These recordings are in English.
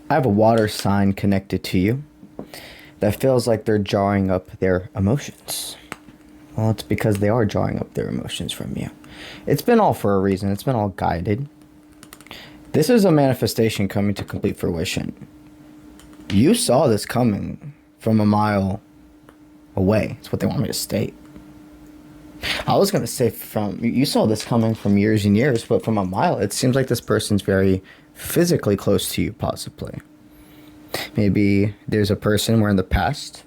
I have a water sign connected to you that feels like they're jarring up their emotions. Well, it's because they are jarring up their emotions from you. It's been all for a reason. It's been all guided. This is a manifestation coming to complete fruition. You saw this coming from a mile away. That's what they want me to state. I was going to say you saw this coming from years and years, but from a mile, it seems like this person's very physically close to you, possibly. Maybe there's a person where in the past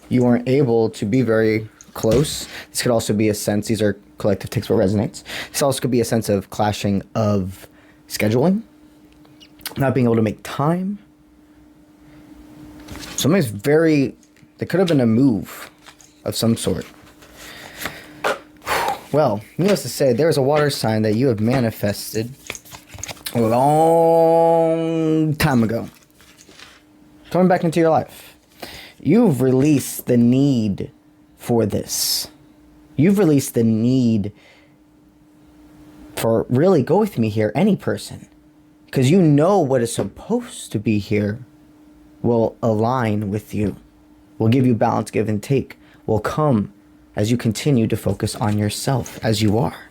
you weren't able to be very close. This could also be a sense, these are collective ticks what resonates. This also could be a sense of clashing of scheduling, not being able to make time. There could have been a move of some sort. Well, needless to say, there's a water sign that you have manifested a long time ago. Coming back into your life. You've released the need for this. You've released the need for, really, go with me here, any person. Because you know what is supposed to be here will align with you. Will give you balance, give and take. Will come as you continue to focus on yourself as you are.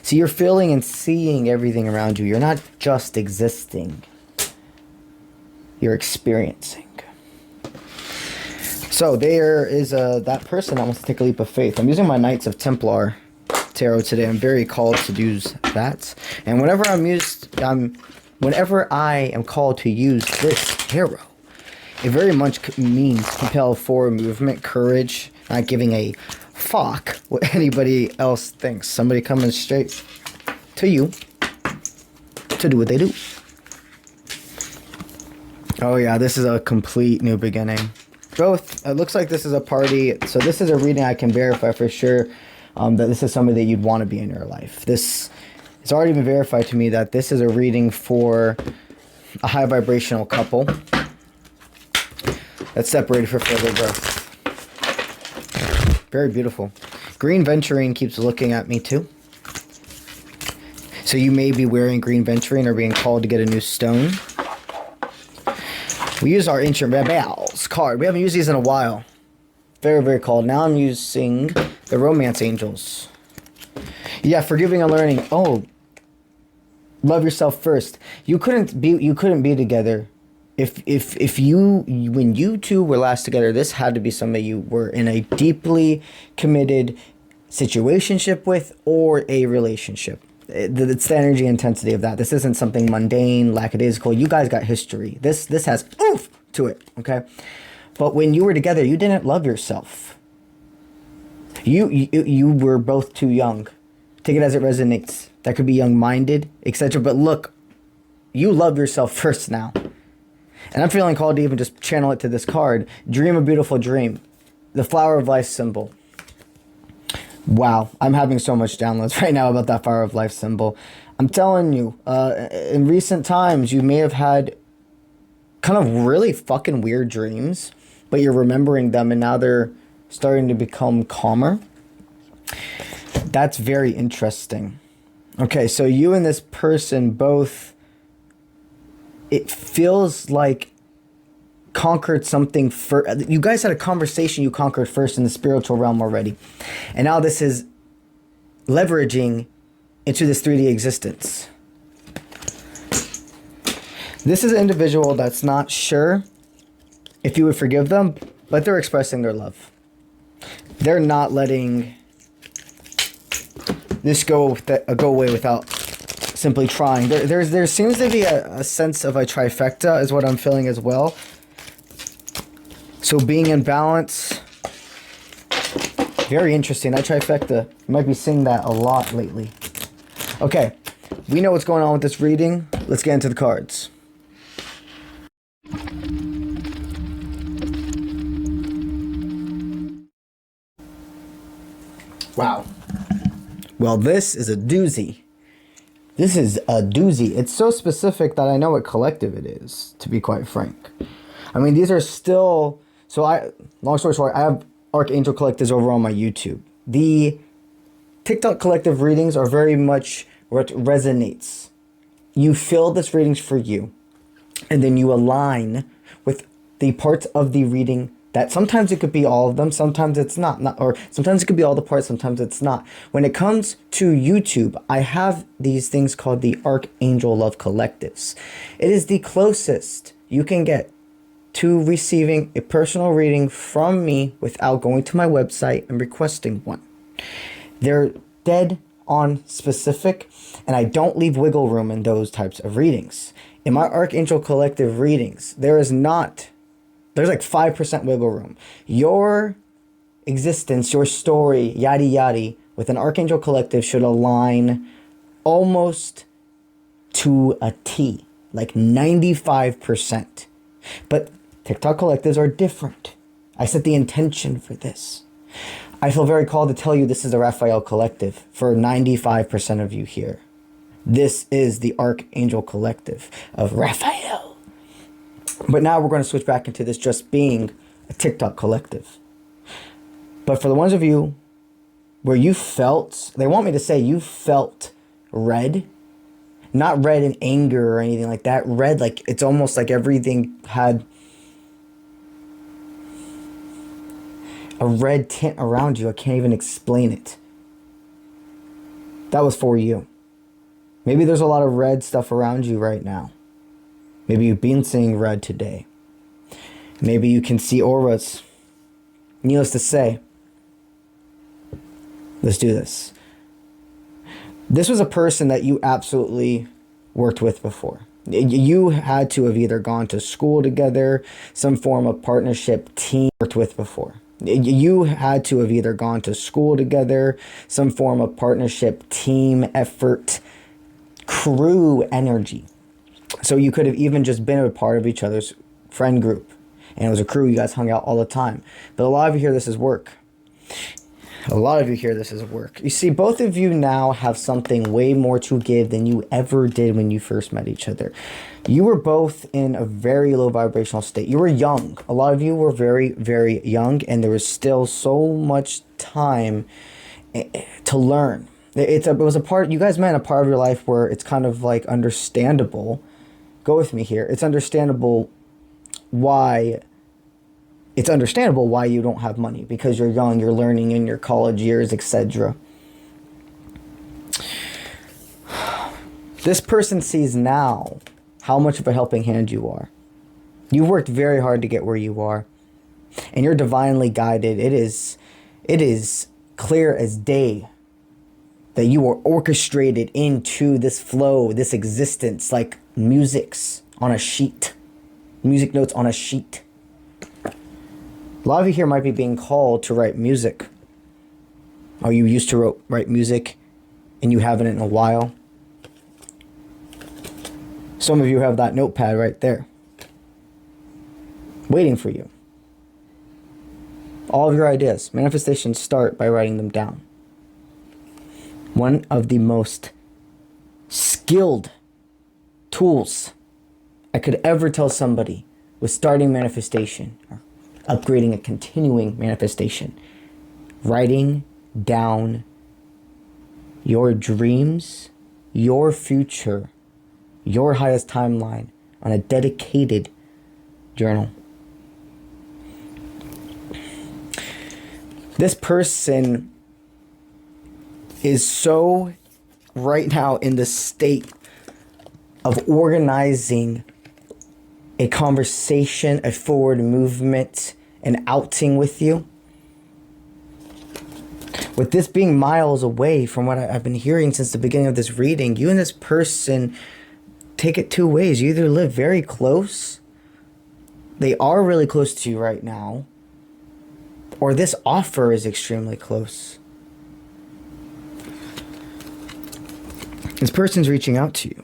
See, you're feeling and seeing everything around you. You're not just existing. You're experiencing. So there is that person that wants to take a leap of faith. I'm using my Knights of Templar tarot today. I'm very called to use that. And whenever I am called to use this tarot, it very much means compel forward movement, courage, not giving a fuck what anybody else thinks. Somebody coming straight to you to do what they do. Oh yeah, this is a complete new beginning. It looks like this is a party. So this is a reading I can verify for sure that this is somebody that you'd want to be in your life. It's already been verified to me that this is a reading for a high vibrational couple that's separated for further growth. Very beautiful. Green Venturine keeps looking at me too. So you may be wearing Green Venturine or being called to get a new stone. We use our Ancient Rebels card. We haven't used these in a while. Very, very called. Now I'm using the Romance Angels. Yeah, forgiving and learning. Oh, love yourself first. You couldn't be together if when you two were last together. This had to be somebody you were in a deeply committed situationship with or a relationship. It's the energy intensity of that. This isn't something mundane, lackadaisical. You guys got history. This has oomph to it, okay? But when you were together, you didn't love yourself. You were both too young. Take it as it resonates. That could be young-minded, etc. But look, you love yourself first now. And I'm feeling called to even just channel it to this card. Dream a beautiful dream. The flower of life symbol. Wow, I'm having so much downloads right now about that flower of life symbol. I'm telling you, in recent times, you may have had kind of really fucking weird dreams, but you're remembering them and now they're starting to become calmer. That's very interesting. Okay, so you and this person both, it feels like conquered something first. You guys had a conversation you conquered first in the spiritual realm already. And now this is leveraging into this 3D existence. This is an individual that's not sure if you would forgive them, but they're expressing their love. They're not letting this go away without simply trying. There seems to be a sense of a trifecta is what I'm feeling as well. So being in balance, very interesting. That trifecta, you might be seeing that a lot lately. Okay, we know what's going on with this reading. Let's get into the cards. Wow. Well, this is a doozy. This is a doozy. It's so specific that I know what collective it is, to be quite frank. I mean, these are still... long story short, I have Archangel Collectives over on my YouTube. The TikTok collective readings are very much what resonates. You feel this reading's for you. And then you align with the parts of the reading that sometimes it could be all of them, sometimes it's not, or sometimes it could be all the parts, sometimes it's not. When it comes to YouTube, I have these things called the Archangel Love Collectives. It is the closest you can get to receiving a personal reading from me without going to my website and requesting one. They're dead on specific, and I don't leave wiggle room in those types of readings. In my Archangel Collective readings, there's like 5% wiggle room. Your existence, your story, yada yada, with an Archangel Collective should align almost to a T, like 95%. But TikTok collectives are different. I set the intention for this. I feel very called to tell you this is the Raphael Collective for 95% of you here. This is the Archangel Collective of Raphael. But now we're going to switch back into this just being a TikTok collective. But for the ones of you where you felt, they want me to say you felt red, not red in anger or anything like that. Red, like it's almost like everything had a red tint around you. I can't even explain it. That was for you. Maybe there's a lot of red stuff around you right now. Maybe you've been seeing red today. Maybe you can see auras. Needless to say, let's do this. This was a person that you absolutely worked with before. You had to have either gone to school together, some form of partnership team worked with before. You had to have either gone to school together, some form of partnership, team effort, crew energy. So you could have even just been a part of each other's friend group. And it was a crew, you guys hung out all the time. But a lot of you hear this as work. A lot of you hear this as work. You see, both of you now have something way more to give than you ever did when you first met each other. You were both in a very low vibrational state. You were young. A lot of you were very, very young, and there was still so much time to learn. It was a part, you guys met in a part of your life where it's kind of like understandable. Go with me here. It's understandable why you don't have money, because you're young, you're learning in your college years, etc. This person sees now how much of a helping hand you are. You worked very hard to get where you are, and you're divinely guided. It is clear as day that you are orchestrated into this flow, this existence, like musics on a sheet, music notes on a sheet. A lot of you here might be being called to write music. Are you used to write music and you haven't in a while? Some of you have that notepad right there, waiting for you. All of your ideas, manifestations start by writing them down. One of the most skilled tools I could ever tell somebody with starting manifestation or upgrading a continuing manifestation: writing down your dreams, your future, your highest timeline on a dedicated journal. This person is so right now in the state of organizing a conversation, a forward movement, an outing with you. With this being miles away from what I've been hearing since the beginning of this reading, you and this person take it two ways. You either live very close, they are really close to you right now, or this offer is extremely close. This person's reaching out to you.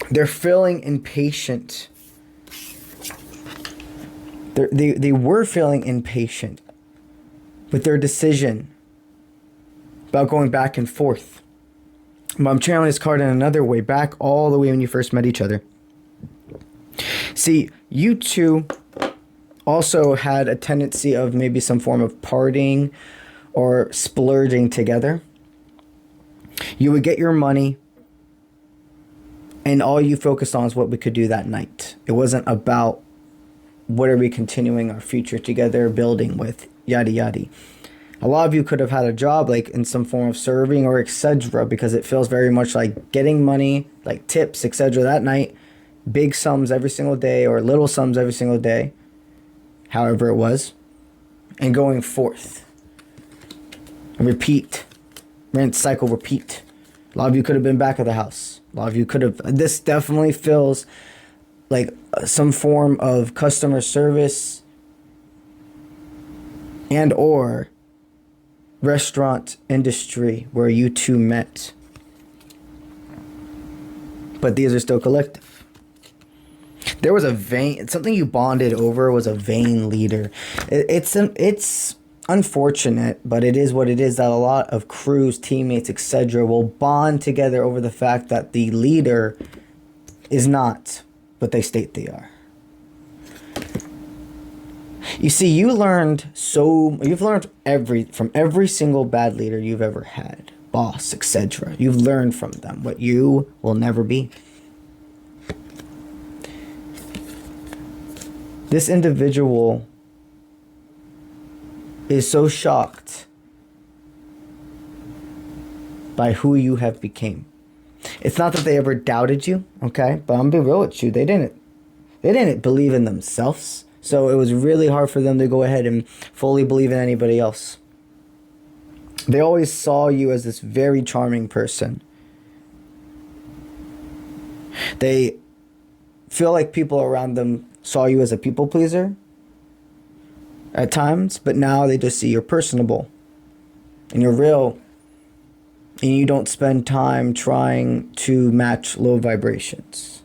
They're feeling impatient. They were feeling impatient with their decision about going back and forth. But I'm channeling this card in another way, back all the way when you first met each other. See, you two also had a tendency of maybe some form of partying or splurging together. You would get your money And all you focused on is what we could do that night. It wasn't about what are we continuing our future together, building with, yada yada. A lot of you could have had a job like in some form of serving or etc. because it feels very much like getting money, like tips, etc. that night, big sums every single day or little sums every single day, however it was, and going forth. And repeat, rinse, cycle, repeat. A lot of you could have been back at the house. A lot of you could have. This definitely feels like some form of customer service and or restaurant industry where you two met. But these are still collective. There was a vain, something you bonded over was a vain leader. It's unfortunate, but it is what it is, that a lot of crews, teammates, etc. will bond together over the fact that the leader is not what they state they are. You see, you've learned from every single bad leader you've ever had, boss, etc. You've learned from them what you will never be. This individual is so shocked by who you have became. It's not that they ever doubted you, okay? But I'm being real with you. They didn't believe in themselves. So it was really hard for them to go ahead and fully believe in anybody else. They always saw you as this very charming person. They feel like people around them saw you as a people pleaser at times, but now they just see you're personable and you're real, and you don't spend time trying to match low vibrations.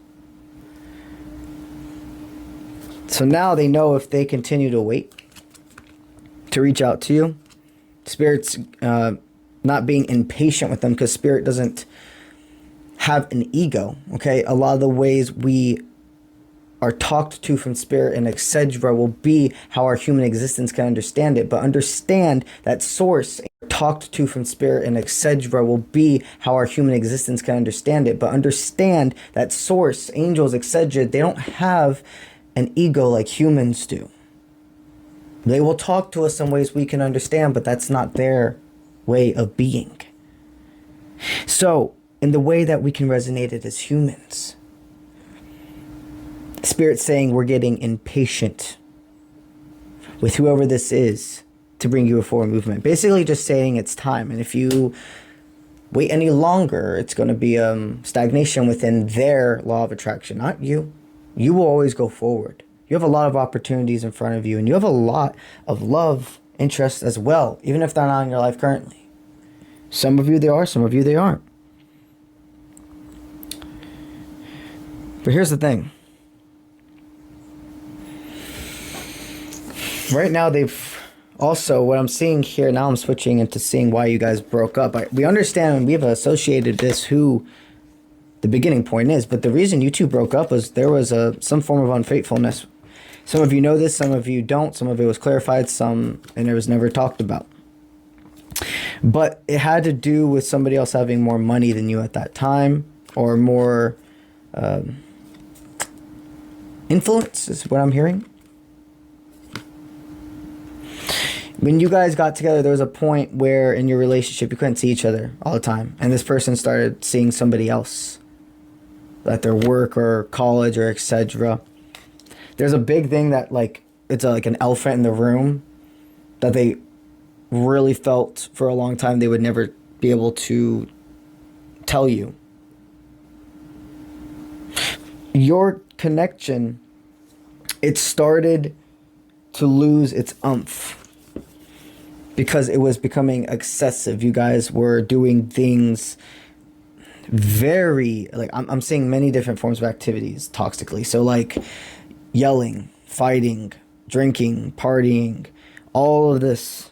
So now they know if they continue to wait to reach out to you, Spirit's not being impatient with them, because Spirit doesn't have an ego, okay? A lot of the ways we are talked to from Spirit and etc. will be how our human existence can understand it. But understand that source talked to from Spirit and etc. will be how our human existence can understand it. But understand that source, angels, etc., they don't have an ego like humans do. They will talk to us in ways we can understand, but that's not their way of being. So, in the way that we can resonate it as humans, Spirit's saying we're getting impatient with whoever this is to bring you a forward movement. Basically just saying it's time. And if you wait any longer, it's going to be stagnation within their law of attraction, not you. You will always go forward. You have a lot of opportunities in front of you, and you have a lot of love, interest as well, even if they're not in your life currently. Some of you they are, some of you they aren't. But here's the thing. Right now, they've also, what I'm seeing here, now I'm switching into seeing why you guys broke up. We understand, and we've associated this who the beginning point is, but the reason you two broke up was there was some form of unfaithfulness. Some of you know this, some of you don't. Some of it was clarified, some, and it was never talked about. But it had to do with somebody else having more money than you at that time, or more influence, is what I'm hearing. When you guys got together, there was a point where in your relationship you couldn't see each other all the time, and this person started seeing somebody else at their work or college or etc. There's a big thing that it's like an elephant in the room that they really felt for a long time they would never be able to tell you. Your connection, it started to lose its umph because it was becoming excessive. You guys were doing things very, I'm seeing many different forms of activities toxically. So yelling, fighting, drinking, partying, all of this,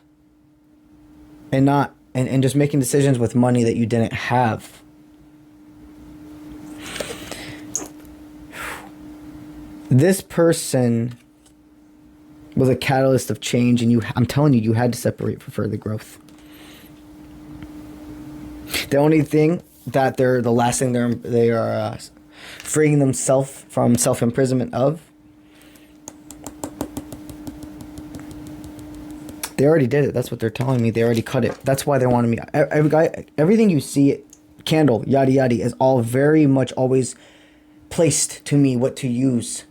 and just making decisions with money that you didn't have. This person was a catalyst of change, and I'm telling you, you had to separate for further growth. The only thing that the last thing they are freeing themselves from self-imprisonment of. They already did it. That's what they're telling me. They already cut it. That's why they wanted me. Everything you see, candle, yada yada, is all very much always placed to me what to use.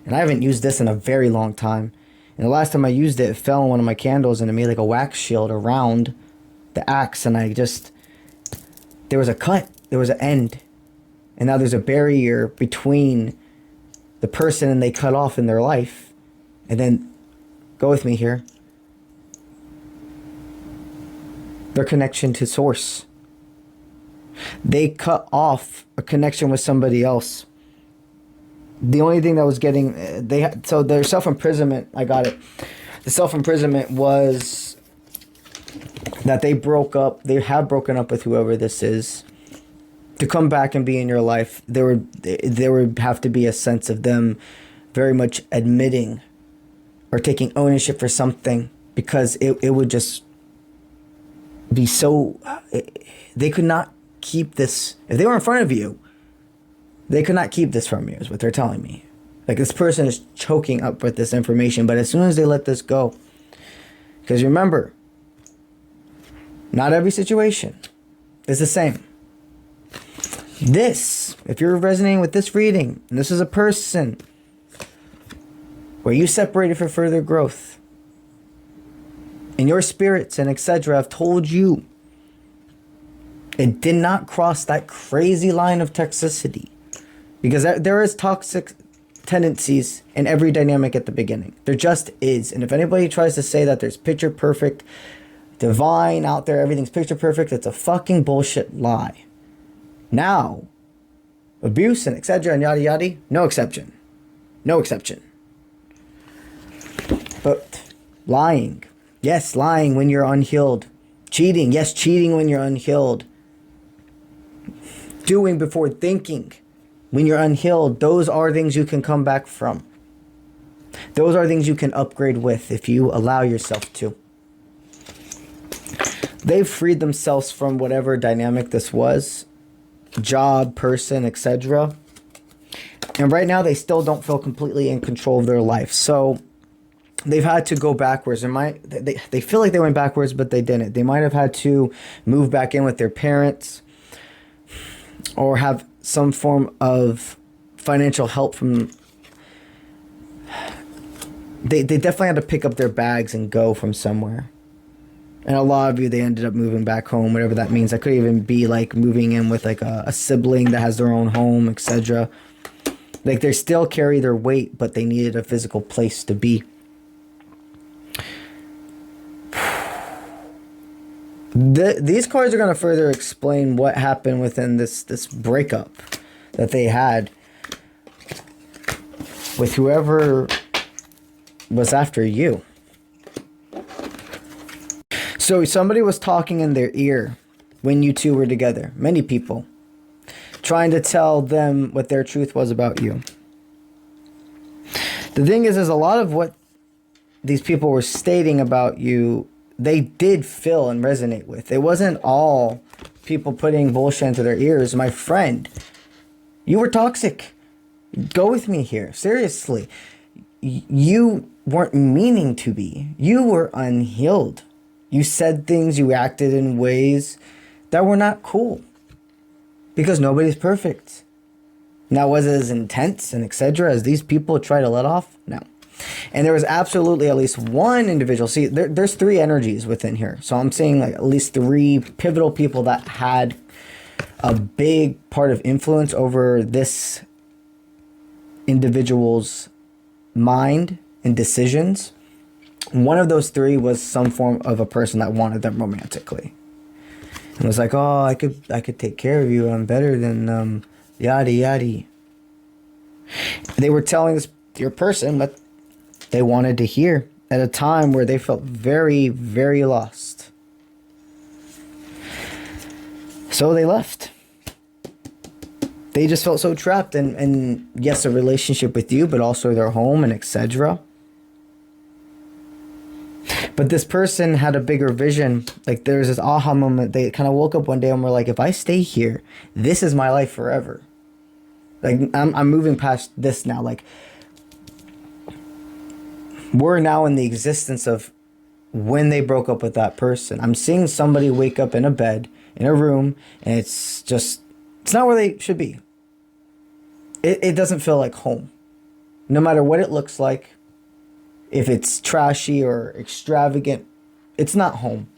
And I haven't used this in a very long time. And the last time I used it, it fell on one of my candles and it made like a wax shield around the axe. And there was a cut. There was an end. And now there's a barrier between the person they cut off in their life. And then, go with me here, their connection to source. They cut off a connection with somebody else. The only thing that was getting so their self-imprisonment, I got it. The self-imprisonment was that they have broken up with whoever this is. To come back and be in your life, there would have to be a sense of them very much admitting or taking ownership for something, because it would just be so, they could not keep this. If they were in front of you, they could not keep this from you, is what they're telling me. Like, this person is choking up with this information, but as soon as they let this go, because remember, not every situation is the same. This, if you're resonating with this reading, and this is a person where you separated for further growth, and your spirits and etc. have told you it did not cross that crazy line of toxicity. Because there is toxic tendencies in every dynamic at the beginning. There just is. And if anybody tries to say that there's picture perfect, divine out there, everything's picture perfect, it's a fucking bullshit lie. Now, abuse and etc. and yada yada, no exception. No exception. But lying. Yes, lying when you're unhealed. Cheating. Yes, cheating when you're unhealed. Doing before thinking. When you're unhealed, those are things you can come back from. Those are things you can upgrade with if you allow yourself to. They've freed themselves from whatever dynamic this was. Job, person, etc. And right now they still don't feel completely in control of their life. So they've had to go backwards. They feel like they went backwards, but they didn't. They might have had to move back in with their parents, or have some form of financial help from. They definitely had to pick up their bags and go from somewhere. And a lot of you, they ended up moving back home, whatever that means. That could even be like moving in with like a sibling that has their own home, etc. Like, they still carry their weight, but they needed a physical place to be. These cards are going to further explain what happened within this breakup that they had with whoever was after you. So somebody was talking in their ear when you two were together. Many people. Trying to tell them what their truth was about you. The thing is a lot of what these people were stating about you, they did feel and resonate with. It wasn't all people putting bullshit into their ears. My friend, you were toxic. Go with me here. Seriously. You weren't meaning to be. You were unhealed. You said things, you acted in ways that were not cool. Because nobody's perfect. Now, was it as intense and etc. as these people try to let off? No. And there was absolutely at least one individual. See, there's three energies within here. So I'm seeing like at least three pivotal people that had a big part of influence over this individual's mind and decisions. One of those three was some form of a person that wanted them romantically. And was like, oh, I could take care of you. I'm better than yada yada. They were telling this your person what they wanted to hear at a time where they felt very, very lost. So they left. They just felt so trapped and yes, a relationship with you, but also their home and etc. But this person had a bigger vision. Like, there was this aha moment. They kind of woke up one day and were like, if I stay here, this is my life forever. Like, I'm moving past this now. Like, we're now in the existence of when they broke up with that person. I'm seeing somebody wake up in a bed, in a room, and it's not where they should be. It doesn't feel like home. No matter what it looks like, if it's trashy or extravagant, it's not home.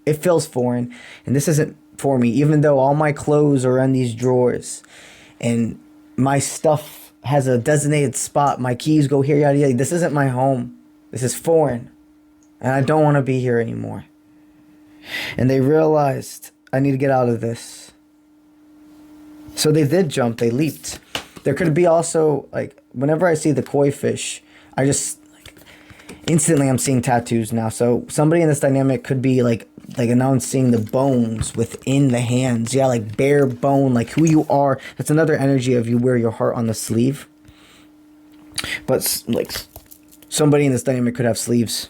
It feels foreign, and this isn't for me, even though all my clothes are in these drawers, and my stuff has a designated spot, my keys go here, yada yada. This isn't my home. This is foreign, and I don't want to be here anymore. And they realized, I need to get out of this. So they did jump, they leaped. There could be also, like, whenever I see the koi fish, I just, like, instantly I'm seeing tattoos now. So somebody in this dynamic could be like now I'm seeing the bones within the hands. Yeah, like bare bone, like who you are. That's another energy of you wear your heart on the sleeve. But like somebody in this dynamic could have sleeves.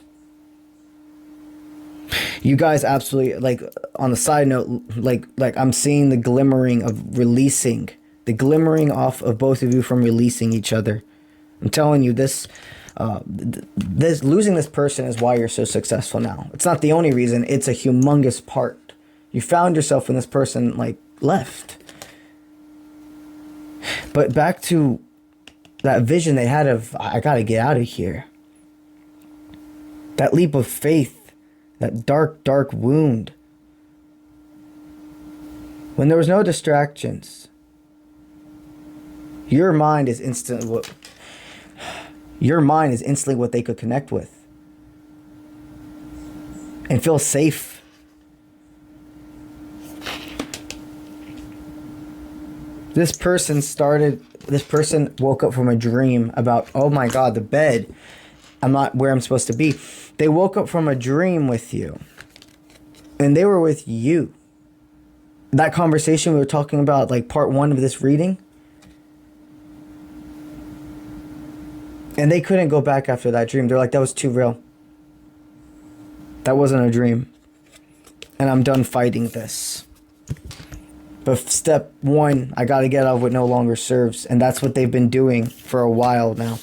You guys absolutely, like, on the side note, like I'm seeing the glimmering of releasing, the glimmering off of both of you from releasing each other. I'm telling you, this losing this person is why you're so successful now. It's not the only reason. It's a humongous part. You found yourself when this person, like, left. But back to that vision they had of, I gotta get out of here. That leap of faith, that dark, dark wound. When there was no distractions, your mind is instantly what they could connect with and feel safe. This person woke up from a dream about, oh my God, the bed. I'm not where I'm supposed to be. They woke up from a dream with you, and they were with you. That conversation we were talking about, like part 1 of this reading, and they couldn't go back after that dream. They're like, that was too real. That wasn't a dream. And I'm done fighting this. But step 1, I got to get out of what no longer serves. And that's what they've been doing for a while now.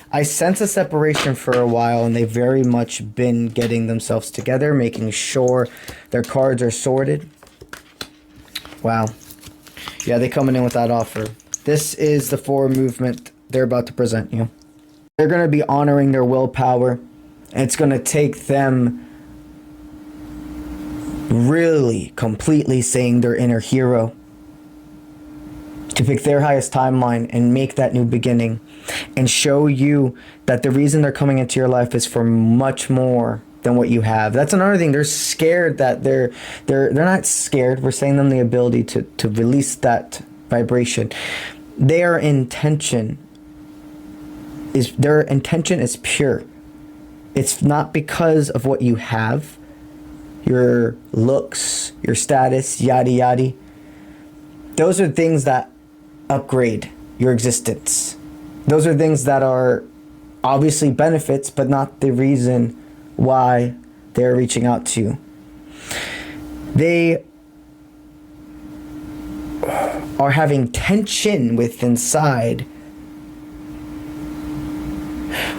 I sense a separation for a while, and they've very much been getting themselves together, making sure their cards are sorted. Wow. Yeah, they're coming in with that offer. This is the forward movement they're about to present you. They're going to be honoring their willpower. And it's going to take them really completely saying their inner hero to pick their highest timeline and make that new beginning and show you that the reason they're coming into your life is for much more than what you have. That's another thing. They're scared that they're not scared. We're saying them the ability to release that vibration. Their intention is pure. It's not because of what you have, your looks, your status, yada yada. Those are things that upgrade your existence. Those are things that are obviously benefits, but not the reason why they're reaching out to you. They are having tension within inside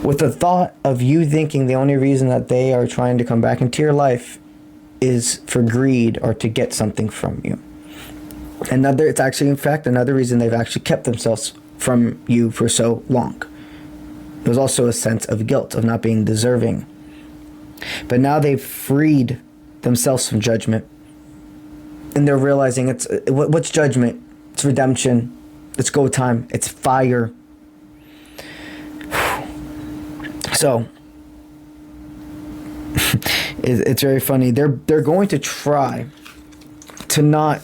with the thought of you thinking the only reason that they are trying to come back into your life is for greed or to get something from you. It's actually, in fact, another reason they've actually kept themselves from you for so long. There's also a sense of guilt, of not being deserving. But now they've freed themselves from judgment. And they're realizing what's judgment? It's redemption. It's go time. It's fire. So, it's very funny. They're going to try to not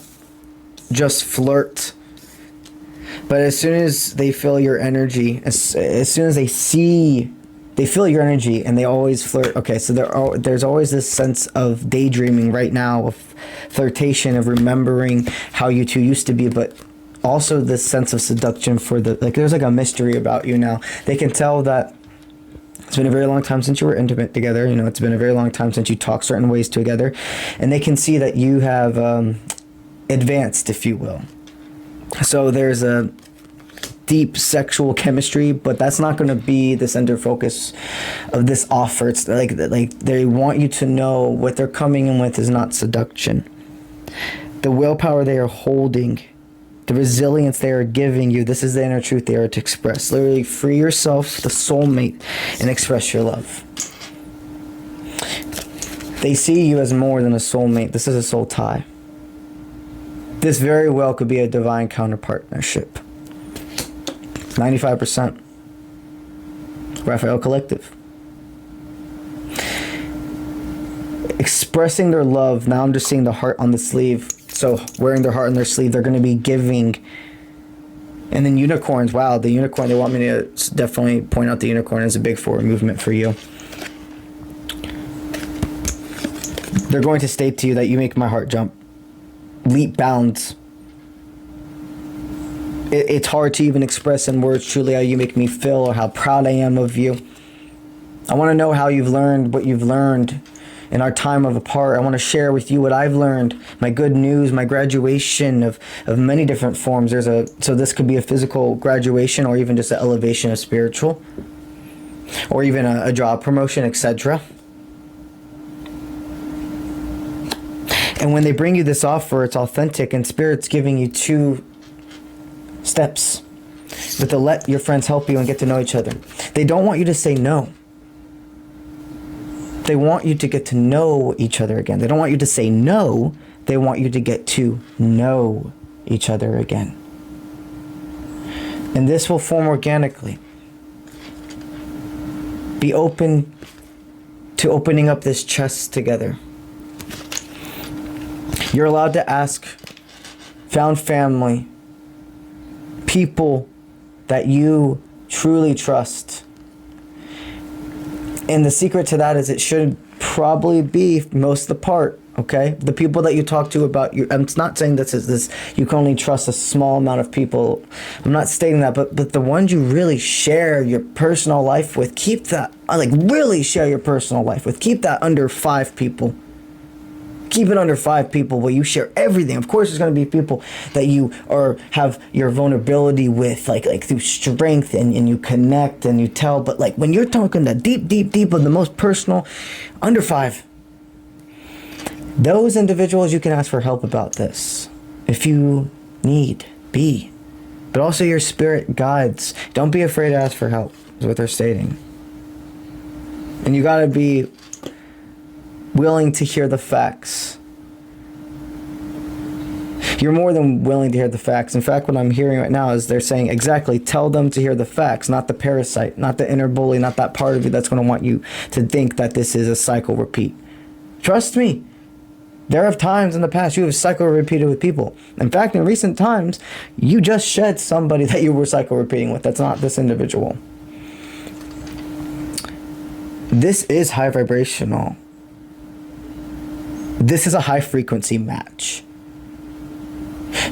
just flirt, but as soon as they feel your energy, as soon as they feel your energy, and they always flirt. Okay, so there's always this sense of daydreaming right now, of flirtation, of remembering how you two used to be, but also this sense of seduction there's like a mystery about you now. They can tell that it's been a very long time since you were intimate together. You know, it's been a very long time since you talked certain ways together, and they can see that you have advanced, if you will. So there's deep sexual chemistry, but that's not going to be the center focus of this offer. It's like they want you to know what they're coming in with is not seduction. The willpower they are holding, the resilience they are giving you, this is the inner truth they are to express. Literally free yourself, the soulmate, and express your love. They see you as more than a soulmate. This is a soul tie. This very well could be a divine counter partnership. 95%. Raphael Collective. Expressing their love. Now I'm just seeing the heart on the sleeve. So wearing their heart on their sleeve, they're going to be giving. And then unicorns. Wow, the unicorn. They want me to definitely point out the unicorn as a big forward movement for you. They're going to state to you that you make my heart jump. Leap bounds. It's hard to even express in words truly how you make me feel or how proud I am of you. I want to know how you've learned what you've learned in our time of apart. I want to share with you what I've learned, my good news, my graduation of many different forms. So this could be a physical graduation or even just an elevation of spiritual or even a job promotion, etc. And when they bring you this offer, it's authentic and Spirit's giving you 2 steps. But to let your friends help you and get to know each other. They don't want you to say no. They want you to get to know each other again. They don't want you to say no. They want you to get to know each other again. And this will form organically. Be open to opening up this chest together. You're allowed to ask found family, people that you truly trust. And the secret to that is it should probably be most of the part, okay? The people that you talk to about you. I'm not saying this you can only trust a small amount of people. I'm not stating that, but the ones you really share your personal life with, keep that, really share your personal life with. Keep that under 5 people. Keep it under 5 people where you share everything. Of course, there's going to be people that you have your vulnerability with, like through strength, and you connect and you tell. But when you're talking that deep of the most personal, under 5, those individuals you can ask for help about this if you need be. But also your spirit guides. Don't be afraid to ask for help, is what they're stating. And you got to be willing to hear the facts. You're more than willing to hear the facts. In fact, what I'm hearing right now is they're saying exactly, tell them to hear the facts, not the parasite, not the inner bully, not that part of you that's going to want you to think that this is a cycle repeat. Trust me, there have times in the past you have cycle repeated with people. In fact, in recent times, you just shed somebody that you were cycle repeating with. That's not this individual. This is high vibrational. This is a high frequency match.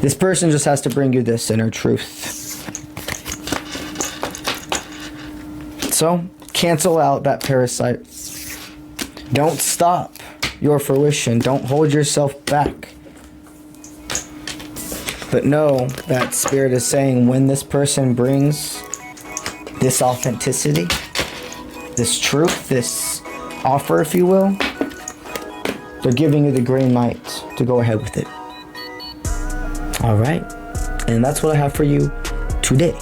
This person just has to bring you this inner truth. So, cancel out that parasite. Don't stop your fruition. Don't hold yourself back. But know that Spirit is saying when this person brings this authenticity, this truth, this offer, if you will, they're giving you the green light to go ahead with it. All right. And that's what I have for you today.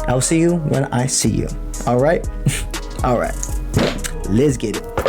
I'll see you when I see you. All right? All right. Let's get it.